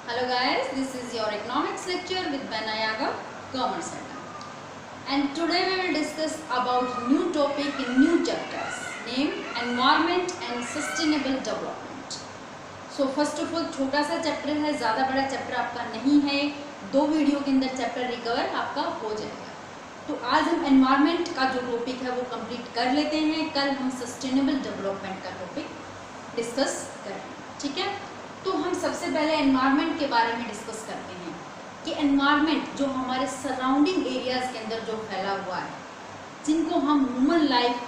Hello guys, this is your economics lecture with Benayaga, Commerce Center. And today we will discuss about new topic in new chapters named Environment and Sustainable Development. So first of all छोटा सा chapter है, ज़्यादा बड़ा chapter आपका नहीं है, 2 video के अंदर चैप्टर रिकवर आपका हो जाएगा. तो आज हम एनवायरनमेंट का जो टॉपिक है वो कंप्लीट कर लेते हैं, कल हम सस्टेनेबल डेवलपमेंट का टॉपिक डिस्कस करेंगे. ठीक है, तो हम सबसे पहले एनवायरनमेंट के बारे में डिस्कस करते हैं कि एनवायरनमेंट जो हमारे सराउंडिंग एरियाज़ के अंदर जो फैला हुआ है, जिनको हम ह्यूमन लाइफ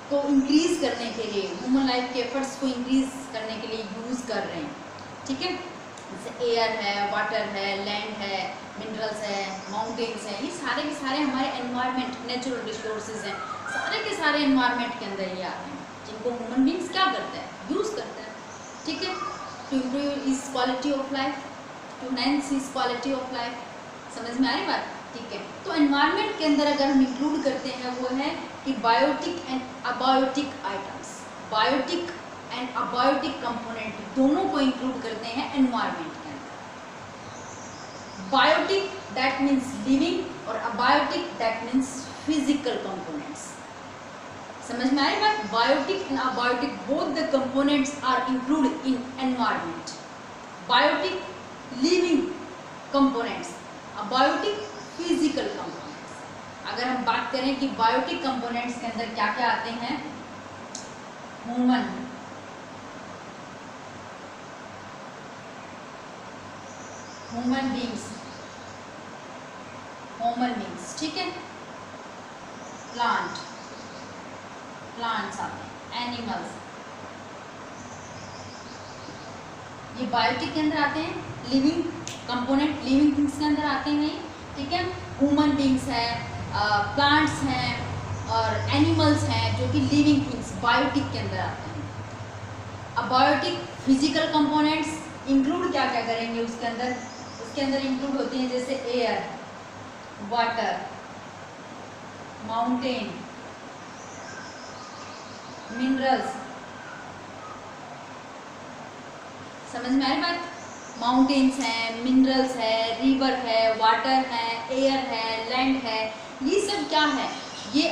को इंक्रीज़ करने के लिए, ह्यूमन लाइफ के एफर्ट्स को इंक्रीज़ करने के लिए यूज़ कर रहे हैं. ठीक है, जैसे एयर है, वाटर है, लैंड है, मिनरल्स है, माउंटेन्स है, ये सारे के सारे हमारे एनवायरनमेंट, नेचुरल रिसोर्सेज हैं, सारे के सारे एनवायरनमेंट के अंदर ये आते हैं, जिनको ह्यूमन बींग्स क्या करते हैं, यूज़ करते हैं. ठीक है, टू इम्प्रूव इस quality of life, to enhance इस क्वालिटी ऑफ लाइफ. समझ में आ रही बात? ठीक है, तो एनवायरनमेंट के अंदर अगर हम इंक्लूड करते हैं वो है कि biotic and abiotic items, biotic and abiotic component दोनों को इंक्लूड करते हैं एनवायरनमेंट के अंदर. बायोटिक दैट मीन्स लिविंग और abiotic that means physical components. समझ में आ रही बात? Biotic and abiotic both the components are included in environment. Biotic living components, abiotic physical components. अगर हम बात करें कि बायोटिक कंपोनेंट्स के अंदर क्या क्या आते हैं, ह्यूमन बींग्स, ठीक है, प्लांट्स आते हैं, एनिमल्स, ये बायोटिक के अंदर आते हैं. लिविंग कंपोनेंट लिविंग थिंग्स के अंदर आते हैं. ठीक है, ह्यूमन बींग्स है, प्लांट्स हैं और एनिमल्स हैं जो कि लिविंग थिंग्स बायोटिक के अंदर आते हैं. अबायोटिक फिजिकल कंपोनेंट्स इंक्लूड क्या क्या करेंगे उसके अंदर? उसके अंदर इंक्लूड होती हैं जैसे एयर, वाटर, माउंटेन, मिनरल्स. समझ में आ रही बात? माउंटेन्स हैं, मिनरल्स है, रिवर है, वाटर है, एयर है, लैंड है, ये सब क्या है? ये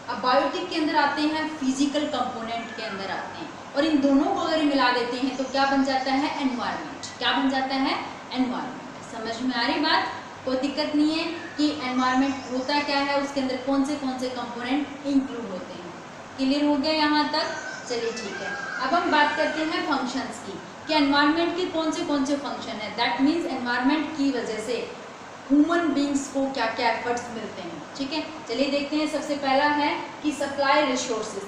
अबायोटिक के अंदर आते हैं, फिजिकल कंपोनेंट के अंदर आते हैं. और इन दोनों को अगर मिला देते हैं तो क्या बन जाता है? एनवायरनमेंट. क्या बन जाता है? एनवायरनमेंट. समझ में आ रही बात? कोई दिक्कत नहीं है कि एनवायरनमेंट होता क्या है, उसके अंदर कौन से कंपोनेंट इंक्लूड होते हैं. क्लियर हो गया यहाँ तक? चलिए ठीक है, अब हम बात करते हैं फंक्शंस की कि एनवायरनमेंट के कौन से फंक्शन है. दैट मीन्स एनवायरनमेंट की वजह से ह्यूमन बींग्स को क्या क्या एफर्ट्स मिलते हैं. ठीक है, चलिए देखते हैं. सबसे पहला है कि सप्लाई रिसोर्सेज.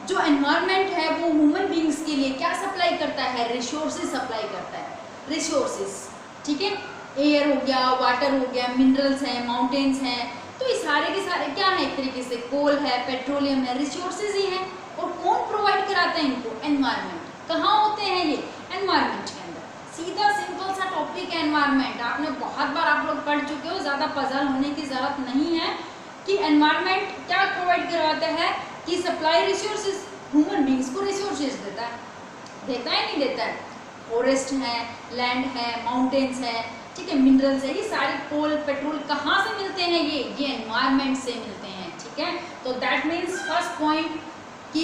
जो एनवायरनमेंट है वो ह्यूमन बींग्स के लिए क्या सप्लाई करता है? रिसोर्सेज सप्लाई करता है. रिसोर्सेज, ठीक है, एयर हो गया, वाटर हो गया, मिनरल्स हैं, माउंटेन्स हैं, तो ये सारे के सारे क्या है? एक तरीके से कोल है, पेट्रोलियम है, रिसोर्सेज ही हैं. और कौन प्रोवाइड कराते हैं इनको? एनवायरनमेंट. कहाँ होते हैं ये? एनवायरनमेंट के अंदर. सीधा सिंपल सा टॉपिक है एनवायरनमेंट. आपने बहुत बार आप लोग पढ़ चुके हो, ज़्यादा पजल होने की ज़रूरत नहीं है कि एनवायरनमेंट क्या प्रोवाइड करवाता है कि सप्लाई रिसोर्सेज, ह्यूमन बींग्स को रिसोर्सेज देता है. देता है नहीं देता है? फॉरेस्ट है, लैंड है, माउंटेन्स है, ठीक है, मिनरल्स है, ये सारे कोल पेट्रोल कहाँ से मिलते हैं? ये एनवायरनमेंट से मिलते हैं. ठीक है, तो दैट मीन्स फर्स्ट पॉइंट कि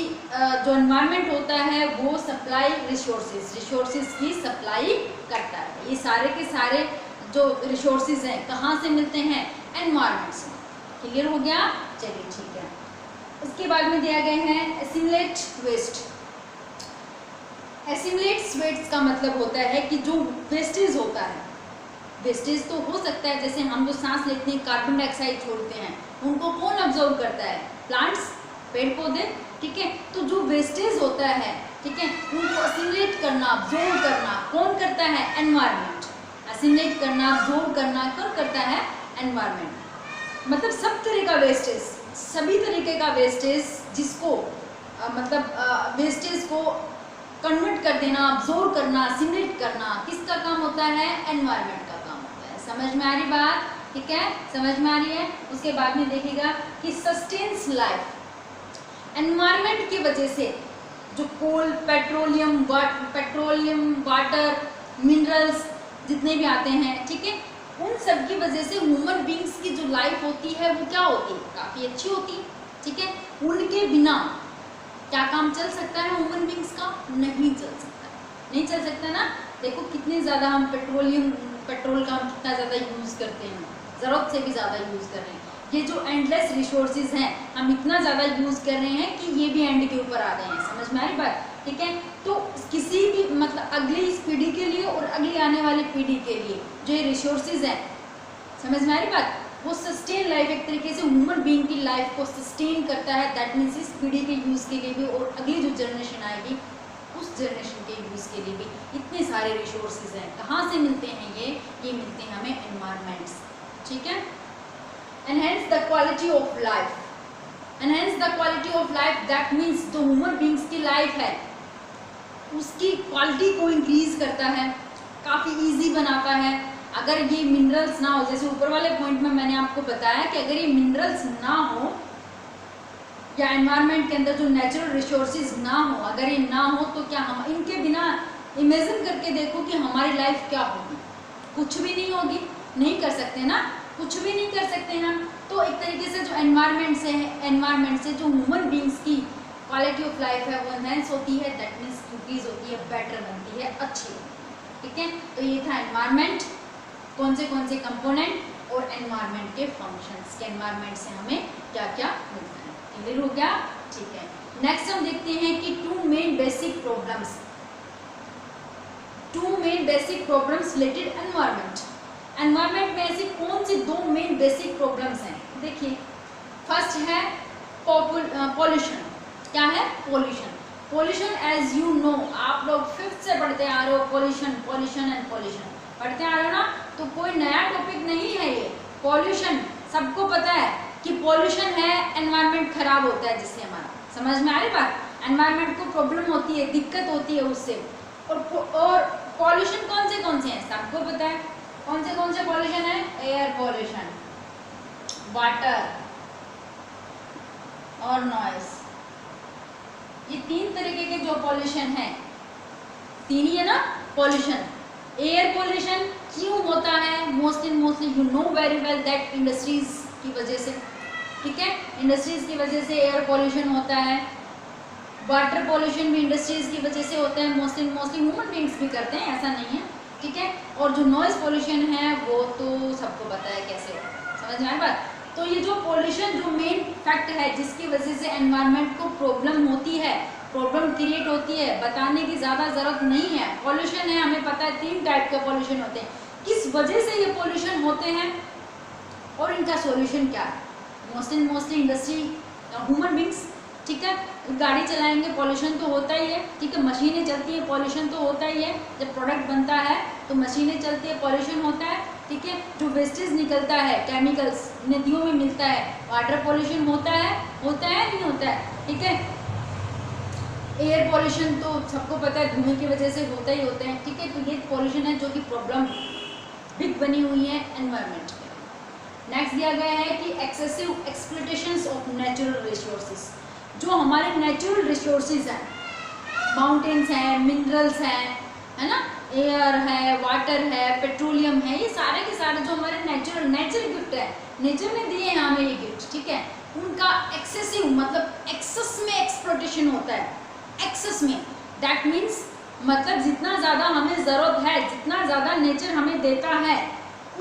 जो एनवायरनमेंट होता है वो सप्लाई रिसोर्सेज की सप्लाई करता है. ये सारे के सारे जो रिसोर्सेज हैं कहाँ से मिलते हैं? एनवायरनमेंट से. क्लियर हो गया? चलिए ठीक है. उसके बाद में दिया गया है एसिमुलेट वेस्ट. एसिमुलेट वेस्ट का मतलब होता है कि जो वेस्टेज होता है, वेस्टेज तो हो सकता है जैसे हम जो सांस लेते हैं, कार्बन डाइऑक्साइड छोड़ते हैं, उनको कौन ऑब्जर्व करता है? प्लांट्स, पेड़ पौधे. ठीक है, तो जो वेस्टेज होता है, ठीक है, उनको असिमुलेट करना, ऑब्जर्व करना कौन करता है? एनवायरनमेंट. असिमुलेट करना, ऑब्जर्व करना कौन करता है? एनवायरनमेंट. मतलब सब तरह का वेस्टेज, सभी तरीके का वेस्टेज जिसको वेस्टेज को कन्वर्ट कर देना, ऑब्जर्व करना, असिमुलेट करना, किसका काम होता है? एनवायरनमेंट का काम होता है. समझ में आ रही बात? ठीक है, समझ में आ रही है. उसके बाद में देखिएगा कि सस्टेन्स लाइफ. एनवायरनमेंट की वजह से जो कोल, पेट्रोलियम, वाटर, मिनरल्स जितने भी आते हैं, ठीक है, उन सब की वजह से ह्यूमन बींग्स की जो लाइफ होती है वो क्या होती है, काफ़ी अच्छी होती है, ठीक है। उनके बिना क्या काम चल सकता है ह्यूमन बींग्स का? नहीं चल सकता, नहीं चल सकता ना। देखो कितने ज़्यादा हम पेट्रोल का हम कितना ज़्यादा यूज़ करते हैं, ज़रूरत से भी ज़्यादा यूज़ कर रहे हैं। ये जो एंडलेस रिसोर्सेज हैं हम इतना ज़्यादा यूज़ कर रहे हैं कि ये भी एंड के ऊपर आ गए हैं, समझ में आ रही बात, ठीक है। तो किसी भी मतलब अगली इस पीढ़ी के लिए और अगली आने वाली पीढ़ी के लिए जो ये रिसोर्सेज हैं, समझ में आ रही बात, वो सस्टेन लाइफ एक तरीके से ह्यूमन बीइंग की लाइफ को सस्टेन करता है। दैट मीन्स इस पीढ़ी के यूज़ के लिए भी और अगली जो जनरेशन आएगी उस जनरेशन के यूज़ के लिए भी इतने सारे रिसोर्सेज हैं। कहाँ से मिलते हैं ये मिलते हैं हमें एनवायरमेंट्स, ठीक है। Enhance the quality of life, enhance the quality of life, that means जो ह्यूमन बीइंग्स की लाइफ है उसकी क्वालिटी को इंक्रीज करता है, काफ़ी इजी बनाता है। अगर ये मिनरल्स ना हो, जैसे ऊपर वाले पॉइंट में मैंने आपको बताया कि अगर ये मिनरल्स ना हो या एनवायरनमेंट के अंदर जो नेचुरल रिसोर्सेज ना हो, अगर ये ना हो तो क्या हम इनके बिना इमेजिन करके देखो कि हमारी लाइफ क्या होगी, कुछ भी नहीं होगी, नहीं कर सकते ना, कुछ भी नहीं कर सकते हम। तो एक तरीके से जो एनवायरनमेंट से जो ह्यूमन बींग्स की क्वालिटी ऑफ लाइफ है वो एनहेंस होती है, दैट मीन्स इंक्रीज होती है, बेटर बनती है, अच्छी होती है, ठीक है। तो ये था एनवायरनमेंट, कौन से कंपोनेंट और एनवायरनमेंट के फंक्शंस, के एनवायरनमेंट से हमें क्या क्या मिलता है, क्लियर हो गया, ठीक है। नेक्स्ट हम देखते हैं कि two main basic problems related environment. Environment में ऐसी कौन सी दो मेन बेसिक प्रॉब्लम्स हैं? देखिए, फर्स्ट है पॉल्यूशन। क्या है? पॉल्यूशन एज यू नो, आप लोग 5th से पढ़ते आ रहे हो, पॉल्यूशन पढ़ते आ रहे हो ना, तो कोई नया टॉपिक नहीं है ये। पॉल्यूशन सबको पता है कि पॉल्यूशन है, एनवायरनमेंट खराब होता है जिससे हमारा, समझ में आ रही बात, एनवायरनमेंट को प्रॉब्लम होती है, दिक्कत होती है उससे। और पॉल्यूशन कौन से हैं सबको पता है, कौन से पॉल्यूशन है? एयर पॉल्यूशन, वाटर और नॉइस, ये 3 तरीके के जो पॉल्यूशन है, 3 ही है ना पॉल्यूशन। एयर पॉल्यूशन क्यों होता है? Mostly you know very well that industries की वजह से, ठीक है, इंडस्ट्रीज की वजह से एयर पॉल्यूशन होता है। वाटर पॉल्यूशन भी इंडस्ट्रीज की वजह से होता है, मोस्टली ह्यूमन बींग्स भी करते हैं, ऐसा नहीं है, ठीक है। और जो नॉइज पॉल्यूशन है वो तो सबको पता है कैसे होता है, समझ में आए बात। तो ये जो पॉल्यूशन जो मेन फैक्ट है जिसकी वजह से एनवायरनमेंट को प्रॉब्लम होती है, प्रॉब्लम क्रिएट होती है, बताने की ज़्यादा ज़रूरत नहीं है। पॉल्यूशन है, हमें पता है 3 टाइप के पॉल्यूशन होते हैं, किस वजह से ये पॉल्यूशन होते हैं और इनका सॉल्यूशन क्या है। मोस्टली इंडस्ट्री, ह्यूमन बींग्स, ठीक है, गाड़ी चलाएंगे पॉल्यूशन तो होता ही है, ठीक है, मशीनें चलती हैं पॉल्यूशन तो होता ही है, जब प्रोडक्ट बनता है तो मशीनें चलती है पॉल्यूशन होता है, ठीक है। जो वेस्टेज निकलता है, केमिकल्स नदियों में मिलता है, वाटर पॉल्यूशन होता है नहीं होता है, ठीक है। एयर पॉल्यूशन तो सबको पता है धुएं की वजह से होता ही होता है, ठीक है। तो ये पॉल्यूशन है जो कि प्रॉब्लम बिग बनी हुई है एनवायरनमेंट में। नेक्स्ट दिया गया है कि एक्सेसिव एक्सप्लॉयटेशंस ऑफ नेचुरल रिसोर्सेज, जो हमारे नेचुरल रिसोर्सेज हैं, माउंटेन्स हैं, मिनरल्स हैं, है ना, एयर है, वाटर है, पेट्रोलियम है, ये सारे के सारे जो हमारे नेचुरल गिफ्ट है, नेचर ने दिए हैं हमें ये गिफ्ट, ठीक है। उनका एक्सेसिव मतलब एक्सेस में एक्सप्लॉयटेशन होता है, एक्सेस में, दैट मीन्स मतलब जितना ज़्यादा हमें ज़रूरत है, जितना ज़्यादा नेचर हमें देता है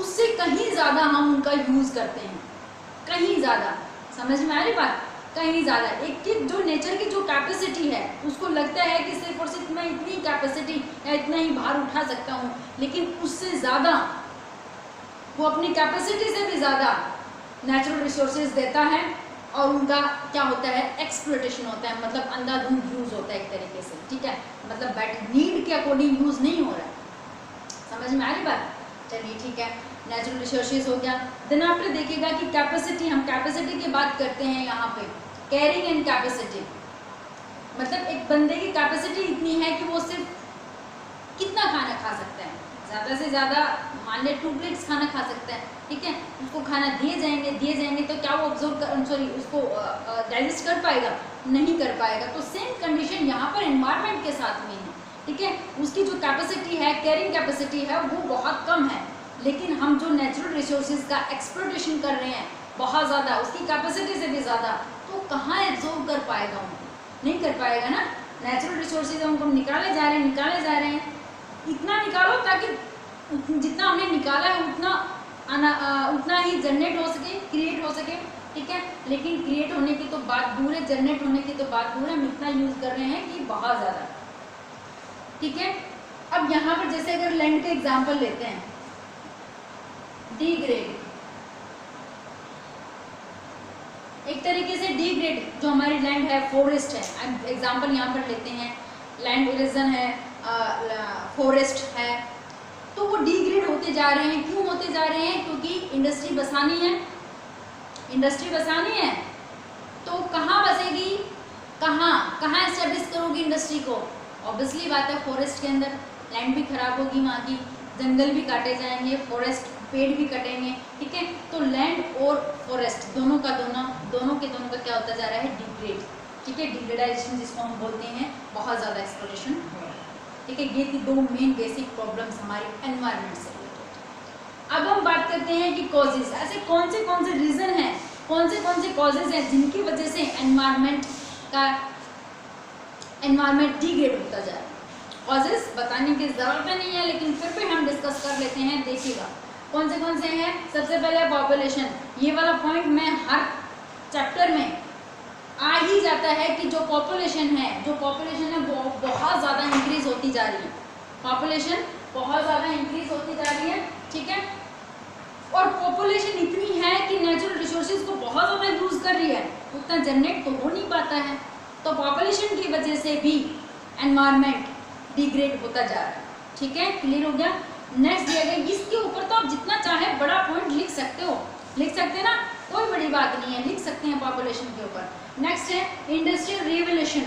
उससे कहीं ज़्यादा हम उनका यूज़ करते हैं, कहीं ज़्यादा, समझ में आ रही बात, कहीं ज़्यादा। एक की जो नेचर की जो कैपेसिटी है उसको लगता है कि सिर्फ और सिर्फ मैं इतनी कैपेसिटी या इतना ही भार उठा सकता हूँ, लेकिन उससे ज़्यादा वो अपनी कैपेसिटी से भी ज़्यादा नेचुरल रिसोर्सेज देता है और उनका क्या होता है, एक्सप्लॉयटेशन होता है, मतलब अंधाधुंध यूज़ होता है एक तरीके से, ठीक है, मतलब बैट नीड के अकॉर्डिंग यूज़ नहीं हो रहा है, समझ में आ रही बात। चलिए ठीक है, नेचुरल रिसोर्सेज हो गया। देन आफ्टर देखिएगा कि कैपेसिटी, हम कैपेसिटी की बात करते हैं यहाँ पे, कैरिंग एंड कैपेसिटी, मतलब एक बंदे की कैपेसिटी इतनी है कि वो सिर्फ कितना खाना खा सकता है, ज़्यादा से ज़्यादा मान लिया 2 प्लेट्स खाना खा सकता है, ठीक है, उसको खाना दिए जाएंगे तो क्या वो उसको डाइजेस्ट कर पाएगा? नहीं कर पाएगा। तो सेम कंडीशन यहाँ पर एनवायरनमेंट के साथ में है, ठीक है। उसकी जो कैपेसिटी है, कैरिंग कैपेसिटी है, वो बहुत कम है, लेकिन हम जो नेचुरल रिसोर्सेज का एक्सप्लॉयटेशन कर रहे हैं बहुत ज़्यादा, उसकी कैपेसिटी से भी ज़्यादा, तो कहाँ एब्जॉर्ब कर पाएगा? उनको नहीं कर पाएगा ना। नेचुरल रिसोर्सेज हमको निकाले जा रहे हैं, इतना निकालो ताकि जितना हमने निकाला है उतना ही जनरेट हो सके, क्रिएट हो सके, ठीक है। लेकिन क्रिएट होने की तो बात दूर है, जनरेट होने की तो बात दूर है, हम इतना यूज़ कर रहे हैं कि बहुत ज़्यादा, ठीक है। अब यहाँ पर जैसे अगर लैंड का एग्जाम्पल लेते हैं, डिग्रेड, एक तरीके से डिग्रेड जो हमारी लैंड है, फॉरेस्ट है, एग्जाम्पल यहाँ पर लेते हैं, लैंड इरोजन है, फॉरेस्ट है, तो वो डिग्रेड होते जा रहे हैं। क्यों होते जा रहे हैं? क्योंकि इंडस्ट्री बसानी है, तो कहाँ बसेगी, कहाँ एस्टेब्लिश करोगी इंडस्ट्री को? ऑब्वियसली बात है फॉरेस्ट के अंदर। लैंड भी खराब होगी वहाँ की, जंगल भी काटे जाएंगे, फॉरेस्ट पेड़ भी कटेंगे, ठीक है। तो लैंड और फॉरेस्ट दोनों का क्या होता जा रहा है? डिग्रेड, ठीक है। डिग्रेडाइजेशन जिसको हम बोलते हैं, बहुत ज़्यादा एक्सप्लोरेशन हो रहा है, ठीक है। ये थी दो मेन बेसिक प्रॉब्लम्स हमारी एनवायरनमेंट से रिलेटेड। अब हम बात करते हैं कि कॉजेज, ऐसे कौन से रीज़न हैं, कौन से कॉजेज हैं जिनकी वजह से एनवायरनमेंट डिग्रेड होता जा रहा है। कॉजेज बताने की ज़रूरत नहीं है, लेकिन फिर भी हम डिस्कस कर लेते हैं। देखिएगा कौन से हैं। सबसे पहले पॉपुलेशन, ये वाला पॉइंट में हर चैप्टर में आ ही जाता है कि जो पॉपुलेशन है वो बहुत ज़्यादा इंक्रीज होती जा रही है, पॉपुलेशन बहुत ज़्यादा इंक्रीज होती जा रही है, ठीक है। और पॉपुलेशन इतनी है कि नेचुरल रिसोर्सेज को बहुत ज़्यादा यूज़ कर रही है, उतना जनरेट तो हो नहीं पाता है। तो पॉपुलेशन की वजह से भी एनवायरनमेंट डिग्रेड होता जा रहा है, ठीक है। क्लियर हो गया। नेक्स्ट दिया गया, इसके ऊपर तो आप जितना चाहे बड़ा पॉइंट लिख सकते ना, कोई बड़ी बात नहीं है, लिख सकते हैं पॉपुलेशन के ऊपर। नेक्स्ट है इंडस्ट्रियल रिवोल्यूशन।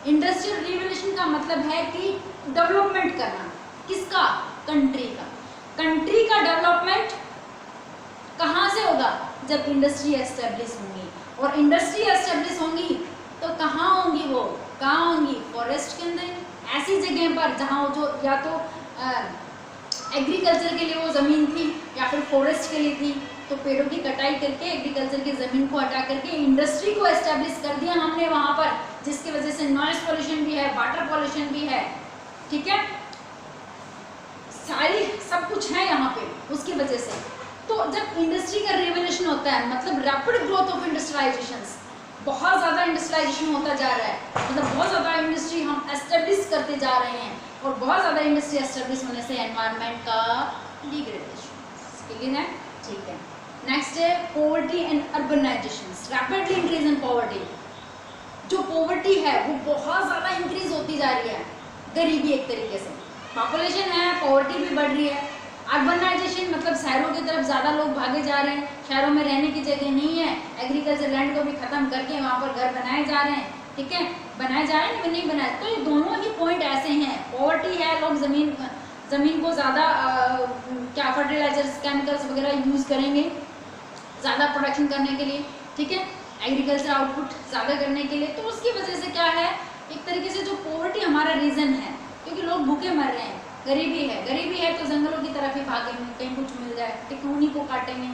इंडस्ट्रियल रिवोल्यूशन का मतलब है कि डेवलपमेंट करना, किसका? कंट्री का डेवलपमेंट कहाँ से होगा? जब इंडस्ट्री एस्टेब्लिश होंगी, और इंडस्ट्री एस्टेब्लिश होंगी तो कहाँ होंगी? फॉरेस्ट के अंदर, ऐसी जगह पर जहाँ जो या तो एग्रीकल्चर के लिए वो ज़मीन थी या फिर फॉरेस्ट के लिए थी, तो पेड़ों की कटाई करके एग्रीकल्चर की ज़मीन को हटा करके इंडस्ट्री को एस्टेब्लिश कर दिया हमने वहाँ पर, जिसकी वजह से नॉइज पॉल्यूशन भी है, वाटर पॉल्यूशन भी है, ठीक है, सारी सब कुछ है यहाँ पे उसकी वजह से। तो जब इंडस्ट्री का रिवोल्यूशन होता है, मतलब रैपिड ग्रोथ ऑफ इंडस्ट्रियलाइजेशन, बहुत ज़्यादा इंडस्ट्रियलाइजेशन होता जा रहा है, मतलब बहुत ज़्यादा इंडस्ट्री हम एस्टेब्लिश करते जा रहे हैं, और बहुत ज़्यादा इंडस्ट्री एस्टेब्लिश होने से एनवायरनमेंट का डिग्रेडेशन, क्लियर है, ठीक है। नेक्स्ट है poverty and urbanisation, rapidly increase in poverty. जो पॉवर्टी है वो बहुत ज़्यादा इंक्रीज होती जा रही है, गरीबी एक तरीके से, पॉपुलेशन है, पॉवर्टी भी बढ़ रही है। अर्बनाइजेशन मतलब शहरों की तरफ ज़्यादा लोग भागे जा रहे हैं, शहरों में रहने की जगह नहीं है, एग्रीकल्चर लैंड को भी ख़त्म करके वहाँ पर घर बनाए जा रहे हैं, ठीक है, बनाए जा रहे हैं नहीं बनाए। तो ये दोनों ही पॉइंट ऐसे हैं, पॉवर्टी है, लोग ज़मीन को ज़्यादा क्या फर्टिलाइजर्स केमिकल्स वगैरह यूज़ करेंगे ज़्यादा प्रोडक्शन करने के लिए, ठीक है, एग्रीकल्चर आउटपुट ज़्यादा करने के लिए। तो उसकी वजह से क्या है, एक तरीके से जो पॉवर्टी हमारा रीज़न है, क्योंकि लोग भूखे मर रहे हैं, गरीबी है तो जंगलों की तरफ ही भागेंगे, कहीं कुछ मिल जाए ठीक उन्हीं को काटेंगे,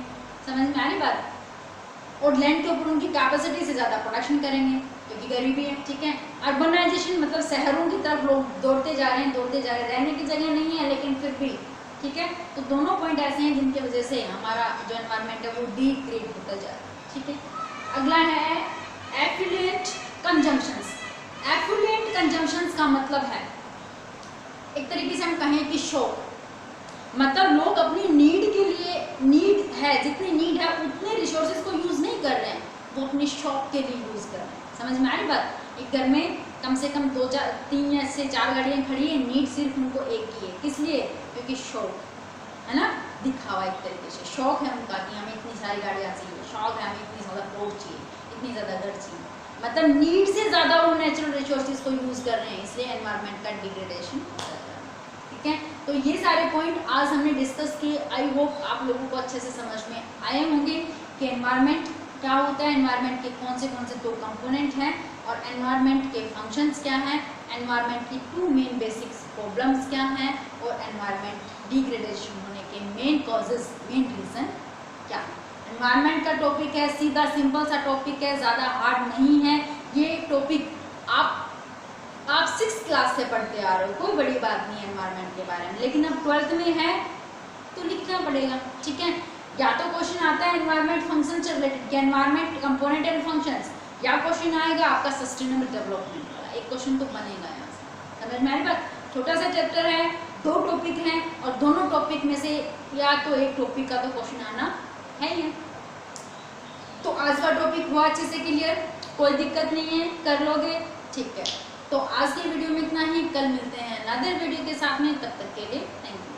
समझ में आ रही बात। और लैंड के ऊपर उनकी कैपेसिटी से ज़्यादा प्रोडक्शन करेंगे क्योंकि गरीबी है, ठीक है। अर्बनाइजेशन मतलब शहरों की तरफ लोग दौड़ते जा रहे हैं, रहने की जगह नहीं है लेकिन फिर भी, ठीक है। तो दोनों पॉइंट ऐसे हैं जिनकी वजह से हमारा जो एनवायरनमेंट है वो डिग्रेड होता जा रहा है, ठीक है। अगला है एफ्लुएंट कंजम्पशंस। एफ्लुएंट कंजम्पशंस का मतलब है एक तरीके से हम कहें कि शौक, मतलब लोग अपनी नीड के लिए, नीड है जितनी नीड है उतने रिसोर्सेज को यूज़ नहीं कर रहे हैं, वो अपने शौक के लिए यूज़ कर रहे हैं, समझ में आ रही बात। एक घर में कम से कम 3 या 4 गाड़ियाँ खड़ी हैं, नीड सिर्फ उनको एक की है, किस लिए? क्योंकि शौक है ना, दिखावा एक तरीके से, शौक है उनका कि हमें इतनी सारी गाड़ियाँ चाहिए, शौक है हमें इतनी ज़्यादा प्लॉट चाहिए, इतनी ज़्यादा घर चाहिए, मतलब नीड से ज़्यादा वो नेचुरल रिसोर्सेज को यूज़ कर रहे हैं, इसलिए एनवायरनमेंट का डिग्रेडेशन होता है, ठीक है। तो ये सारे पॉइंट आज हमने डिस्कस किए। आई होप आप लोगों को अच्छे से समझ में आए होंगे कि एनवायरनमेंट क्या होता है, एनवायरनमेंट के कौन से दो कंपोनेंट हैं और एनवायरनमेंट के फंक्शंस क्या हैं, एनवायरनमेंट की 2 मेन बेसिक प्रॉब्लम्स क्या हैं और एनवायरनमेंट डिग्रेडेशन होने के मेन कॉजेज, मेन रीज़न क्या है। एनवायरनमेंट का टॉपिक है, सीधा सिंपल सा टॉपिक है, ज़्यादा हार्ड नहीं है। ये टॉपिक आप 6th क्लास से पढ़ते आ रहे हो, कोई बड़ी बात नहीं है एनवायरनमेंट के बारे में, लेकिन अब 12th में है तो लिखना पड़ेगा, ठीक है। या तो क्वेश्चन आता है एनवायरनमेंट फंक्शन से related, environment component and functions, या क्वेश्चन आएगा आपका सस्टेनेबल डेवलपमेंट वाला, एक क्वेश्चन तो बनेगा यहाँ से। समझ में आ रही बात? छोटा सा चैप्टर है, 2 टॉपिक हैं और दोनों टॉपिक में से या तो एक टॉपिक का तो क्वेश्चन आना है ही है। तो आज का टॉपिक हुआ अच्छे से क्लियर, कोई दिक्कत नहीं है, कर लोगे, ठीक है। तो आज की वीडियो में इतना ही, कल मिलते हैं अनदर वीडियो के साथ में, तब तक के लिए थैंक यू।